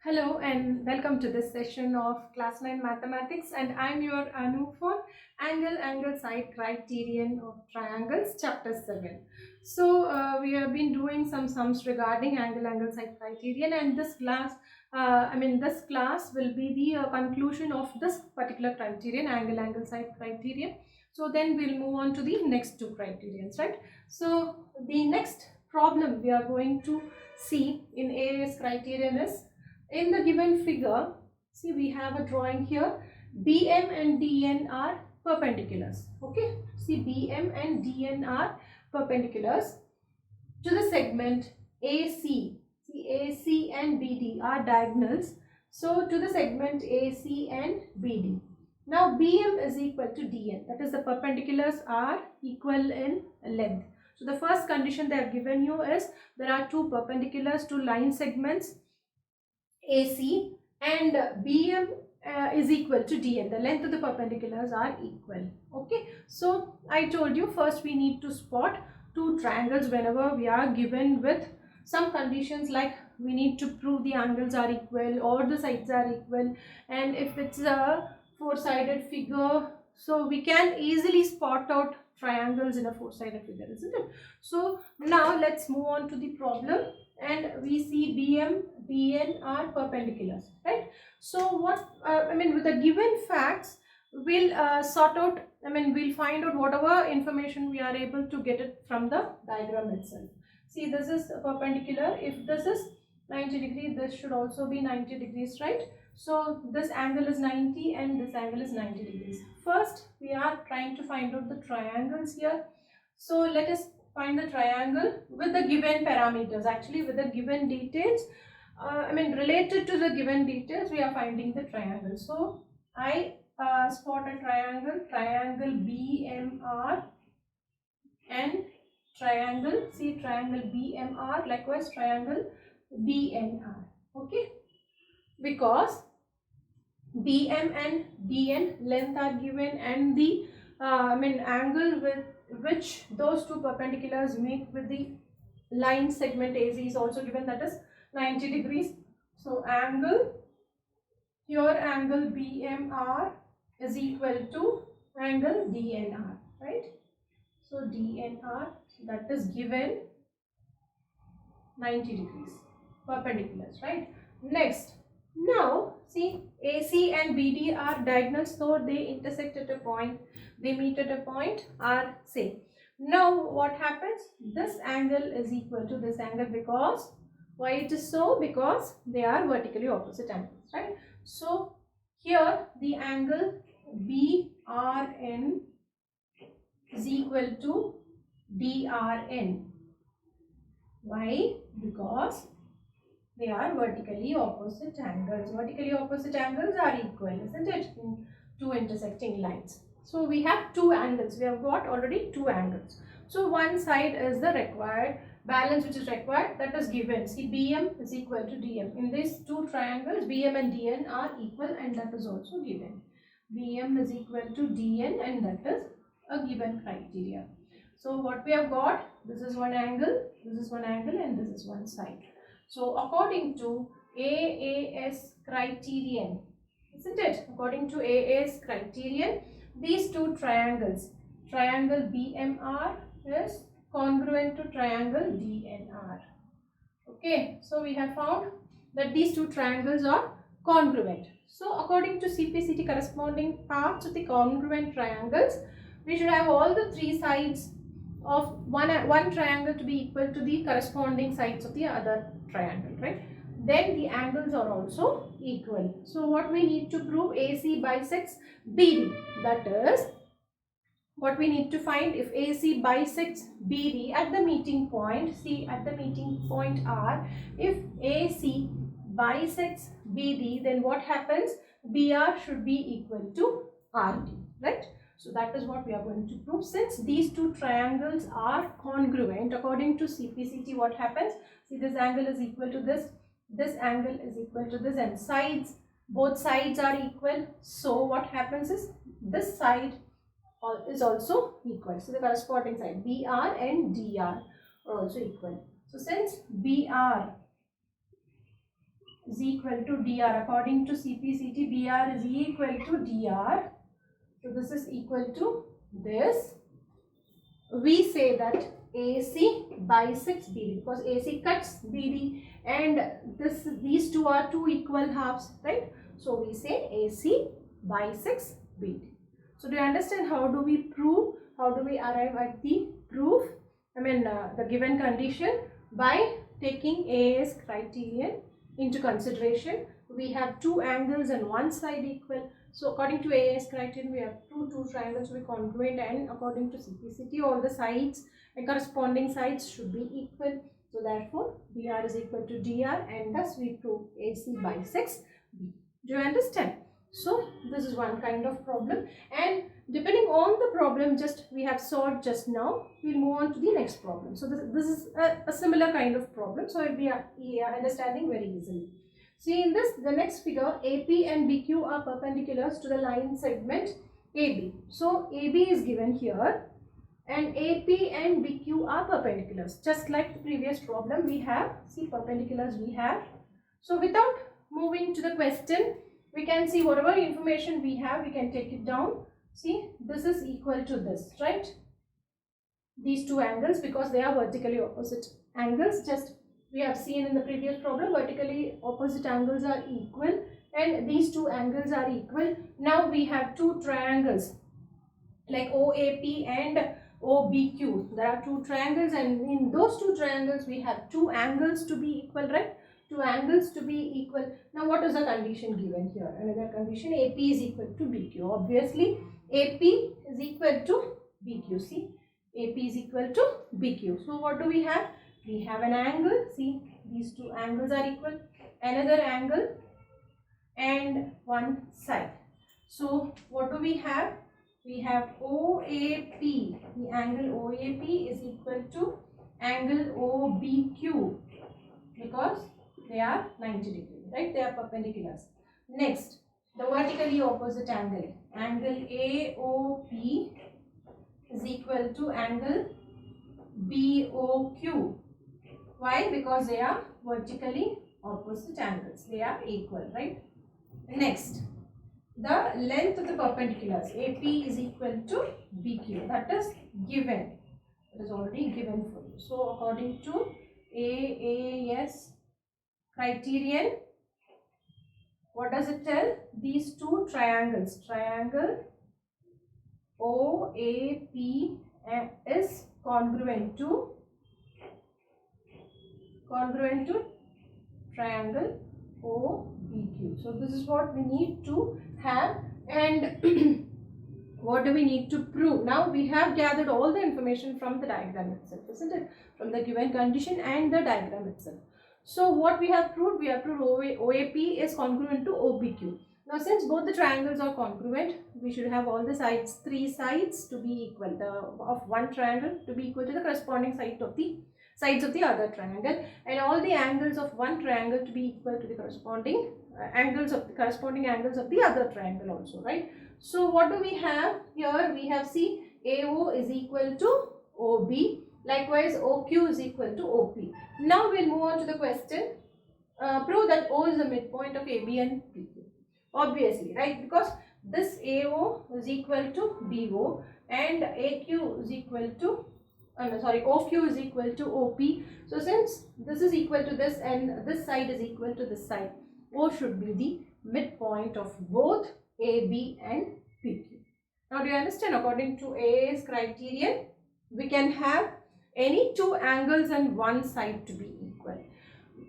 Hello and welcome to this session of Class 9 Mathematics, and I'm your Anu for Angle Side Criterion of Triangles Chapter 7. So we have been doing some sums regarding angle side criterion, and this class will be the conclusion of this particular criterion, angle side criterion. So then we'll move on to the next two criterions, right? So the next problem we are going to see in AAS criterion is, in the given figure, see, we have a drawing here. BM and DN are perpendiculars. Okay, see, BM and DN are perpendiculars to the segment AC. See, AC and BD are diagonals. So to the segment AC and BD. Now BM is equal to DN, that is, the perpendiculars are equal in length. So the first condition they have given you is there are two perpendiculars to line segments AC, and BM is equal to DN. The length of the perpendiculars are equal. Okay, so I told you first we need to spot two triangles whenever we are given with some conditions, like we need to prove the angles are equal or the sides are equal, and if it's a four-sided figure, so we can easily spot out triangles in a four-sided figure, isn't it? So now let's move on to the problem, and we see BM, DN are perpendiculars, right? So what with the given facts, we'll sort out, we'll find out whatever information we are able to get it from the diagram itself. See, this is perpendicular. If this is 90 degrees, this should also be 90 degrees, right? So this angle is 90 and this angle is 90 degrees. First, we are trying to find out the triangles here. So let us find the triangle with the given parameters, actually with the given details. Related to the given details, we are finding the triangle. So I spot a triangle BMR and triangle BMR, likewise triangle DNR. Okay, because BM and DN length are given, and the angle with which those two perpendiculars make with the line segment AC is also given, that is 90 degrees. So your angle BMR is equal to angle DNR, right? So DNR, that is given 90 degrees perpendiculars, right? Next, now see, AC and BD are diagonals, so they intersect at a point, they meet at a point R, say. Now what happens? This angle is equal to this angle, because why it is so? Because they are vertically opposite angles, right? So here the angle BRN is equal to DRN. Why? Because they are vertically opposite angles. Vertically opposite angles are equal, isn't it? In two intersecting lines. So we have two angles. We have got already two angles. So one side is the required balance which is required, that is given. See, BM is equal to DM. In these two triangles, BM and DN are equal, and that is also given. BM is equal to DN, and that is a given criteria. So what we have got, this is one angle, this is one angle, and this is one side. So according to AAS criterion, isn't it? According to AAS criterion, these two triangles, triangle BMR is congruent to triangle DNR. Okay, so we have found that these two triangles are congruent. So according to CPCT, corresponding parts of the congruent triangles, we should have all the three sides of one triangle to be equal to the corresponding sides of the other triangle, right? Then the angles are also equal. So what we need to prove, AC bisects BD, that is what we need to find. If AC bisects BD at the meeting point, see, at the meeting point R, if AC bisects BD, then what happens? BR should be equal to RD, right? So that is what we are going to prove. Since these two triangles are congruent, according to CPCT, what happens? See, this angle is equal to this angle is equal to this, and sides, both sides are equal. So what happens is this side is also equal. So the corresponding side BR and DR are also equal. So since BR is equal to dr. According to CPCT, br is equal to dr. So this is equal to this. We say that AC bisects BD because AC cuts BD and these two are two equal halves, right? So we say AC bisects BD. So do you understand how do we prove, how do we arrive at the proof? The given condition by taking AA's criterion into consideration. We have two angles and one side equal. So according to AA's criterion, we have two triangles will be congruent, and according to CPCT, all the sides and corresponding sides should be equal. So therefore, BR is equal to DR, and thus we prove AC bisects B. Do you understand? So this is one kind of problem, and depending on the problem just we have solved just now, we'll move on to the next problem. So this is a similar kind of problem, so we are understanding very easily. See in this, the next figure, AP and BQ are perpendiculars to the line segment AB. So AB is given here and AP and BQ are perpendiculars. Just like the previous problem we have, see perpendiculars we have. So without moving to the question, we can see whatever information we have, we can take it down. See, this is equal to this, right? These two angles, because they are vertically opposite angles, just we have seen in the previous problem, vertically opposite angles are equal and these two angles are equal. Now we have two triangles like OAP and OBQ. There are two triangles, and in those two triangles we have two angles to be equal, right? Two angles to be equal. Now what is the condition given here? Another condition, AP is equal to BQ. Obviously AP is equal to BQ. See, AP is equal to BQ. So what do we have? We have an angle. See, these two angles are equal. Another angle and one side. So what do we have? We have OAP. The angle OAP is equal to angle OBQ because they are 90 degrees, right? They are perpendiculars. Next, the vertically opposite angle. Angle AOP is equal to angle BOQ. Why? Because they are vertically opposite angles. They are equal, right? Next, the length of the perpendiculars. AP is equal to BQ. That is given. It is already given for you. So, according to AAS criterion, what does it tell? These two triangles, triangle OAP is congruent to triangle OBQ. So this is what we need to have, and what do we need to prove? Now we have gathered all the information from the diagram itself, isn't it? From the given condition and the diagram itself. So what we have proved? We have proved OAP is congruent to OBQ. Now since both the triangles are congruent, we should have all the sides, three sides to be equal, of one triangle to be equal to the corresponding sides of the other triangle, and all the angles of one triangle to be equal to the corresponding angles of the other triangle also, right? So what do we have here? We have, see, AO is equal to OB, likewise OQ is equal to OP. Now we'll move on to the question. Prove that O is the midpoint of AB and PQ. Obviously, right? Because this AO is equal to BO and AQ is equal to OQ is equal to OP. So since this is equal to this and this side is equal to this side, O should be the midpoint of both AB and PQ. Now do you understand? According to AA's criterion, we can have any two angles and one side to be equal.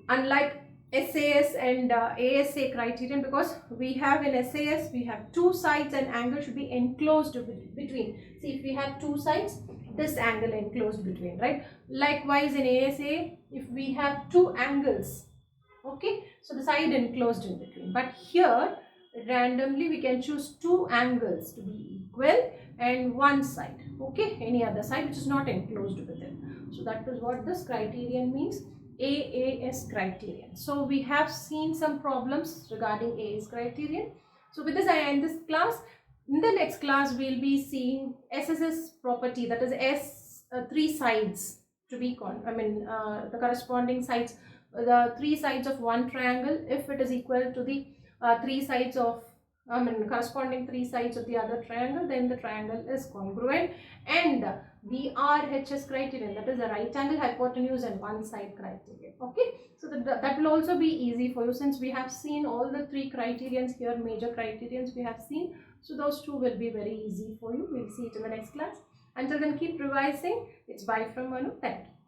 Unlike SAS and ASA criterion, because we have in SAS, we have two sides and angle should be enclosed between. See, if we have two sides, this angle enclosed between, right? Likewise in ASA, if we have two angles, okay, so the side enclosed in between. But here, randomly we can choose two angles to be equal and one side, okay, any other side which is not enclosed within. So that is what this criterion means, AAS criterion. So we have seen some problems regarding AAS criterion. So with this I end this class. In the next class we'll be seeing SSS property, that is three sides to be the corresponding sides the three sides of one triangle, if it is equal to the three sides of corresponding three sides of the other triangle, then the triangle is congruent. And the RHS criterion, that is the right angle, hypotenuse and one side criterion. Okay, so that will also be easy for you, since we have seen all the three criterions here, major criterions we have seen. So those two will be very easy for you. We'll see it in the next class. Until then, keep revising. It's bye from Manu. Thank you.